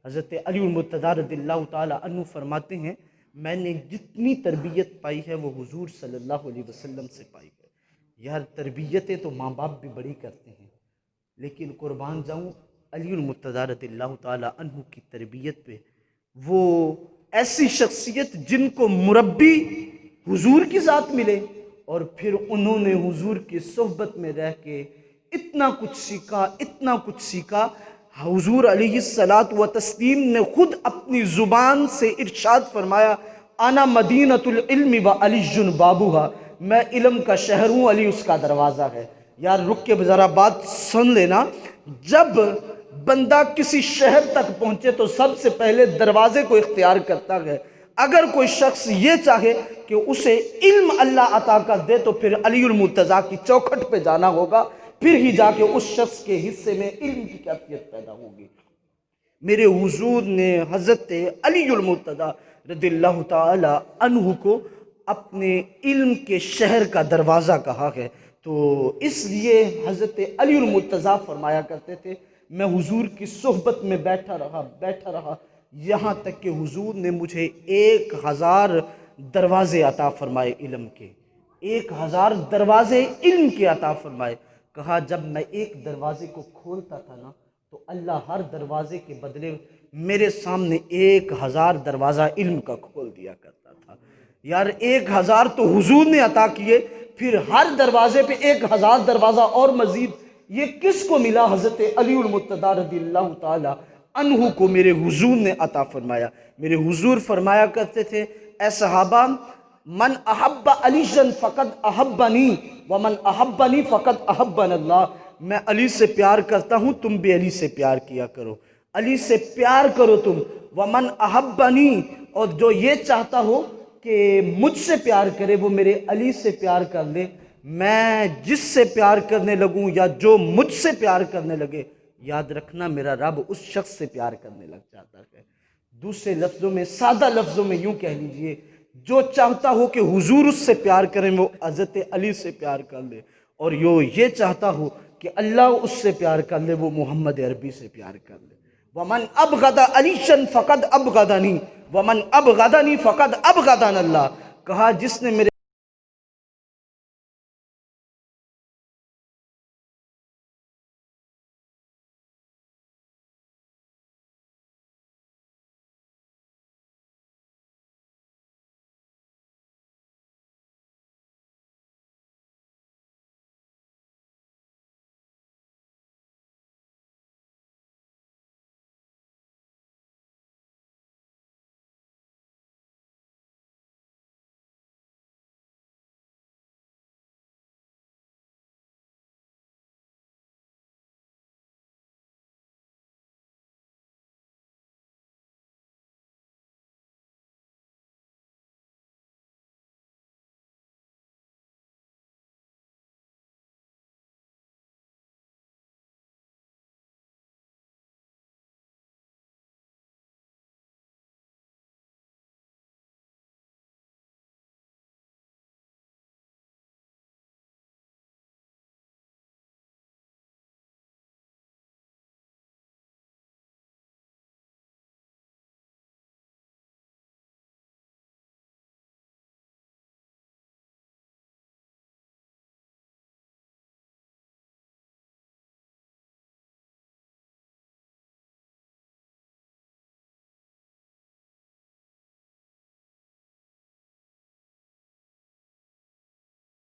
حضرت علی المرتضیٰ رضی اللہ تعالیٰ عنہ فرماتے ہیں میں نے جتنی تربیت پائی ہے وہ حضور صلی اللہ علیہ وسلم سے پائی ہے۔ یار تربیتیں تو ماں باپ بھی بڑی کرتے ہیں، لیکن قربان جاؤں علی المرتضیٰ رضی اللہ تعالیٰ عنہ کی تربیت پہ، وہ ایسی شخصیت جن کو مربی حضور کی ذات ملے اور پھر انہوں نے حضور کی صحبت میں رہ کے اتنا کچھ سیکھا۔ حضور علیہ الصلاۃ والتسلیم نے خود اپنی زبان سے ارشاد فرمایا انا مدینۃ العلم و علی بابوہا، میں علم کا شہر ہوں، علی اس کا دروازہ ہے۔ یار رک کے ذرا بات سن لینا، جب بندہ کسی شہر تک پہنچے تو سب سے پہلے دروازے کو اختیار کرتا ہے۔ اگر کوئی شخص یہ چاہے کہ اسے علم اللہ عطا کر دے تو پھر علی المرتضیٰ کی چوکھٹ پہ جانا ہوگا، پھر ہی جا کے اس شخص کے حصے میں علم کی کیفیت پیدا ہوگی۔ میرے حضور نے حضرت علی المرتضیٰ رضی اللہ تعالی عنہ کو اپنے علم کے شہر کا دروازہ کہا ہے، تو اس لیے حضرت علی المرتضیٰ فرمایا کرتے تھے میں حضور کی صحبت میں بیٹھا رہا یہاں تک کہ حضور نے مجھے 1000 دروازے عطا فرمائے علم کے، 1000 دروازے علم کے عطا فرمائے۔ کہا جب میں ایک دروازے کو کھولتا تھا نا تو اللہ ہر دروازے کے بدلے میرے سامنے 1000 دروازہ علم کا کھول دیا کرتا تھا۔ یار 1000 تو حضور نے عطا کیے، پھر ہر دروازے پہ 1000 دروازہ اور مزید، یہ کس کو ملا؟ حضرت علی المرتضیٰ رضی اللہ تعالی عنہ کو میرے حضور نے عطا فرمایا۔ میرے حضور فرمایا کرتے تھے اے صحابہ من احب علی فقد احبنی ومن احبنی فقد احبن اللہ، میں علی سے پیار کرتا ہوں، تم بھی علی سے پیار کیا کرو، علی سے پیار کرو تم۔ ومن احبنی، اور جو یہ چاہتا ہو کہ مجھ سے پیار کرے وہ میرے علی سے پیار کر لے۔ میں جس سے پیار کرنے لگوں یا جو مجھ سے پیار کرنے لگے، یاد رکھنا میرا رب اس شخص سے پیار کرنے لگ جاتا ہے۔ دوسرے لفظوں میں، سادہ لفظوں میں یوں کہہ لیجئے، جو چاہتا ہو کہ حضور اس سے پیار کریں وہ حضرت علی سے پیار کر لے، اور یہ چاہتا ہو کہ اللہ اس سے پیار کر لے وہ محمد عربی سے پیار کر لے۔ وَمَنْ أَبْغَضَ عَلِيًّا فَقَدْ أَبْغَضَنِي وَمَنْ أَبْغَضَنِي فَقَدْ أَبْغَضَنَ اللَّهُ، کہا جس نے میرے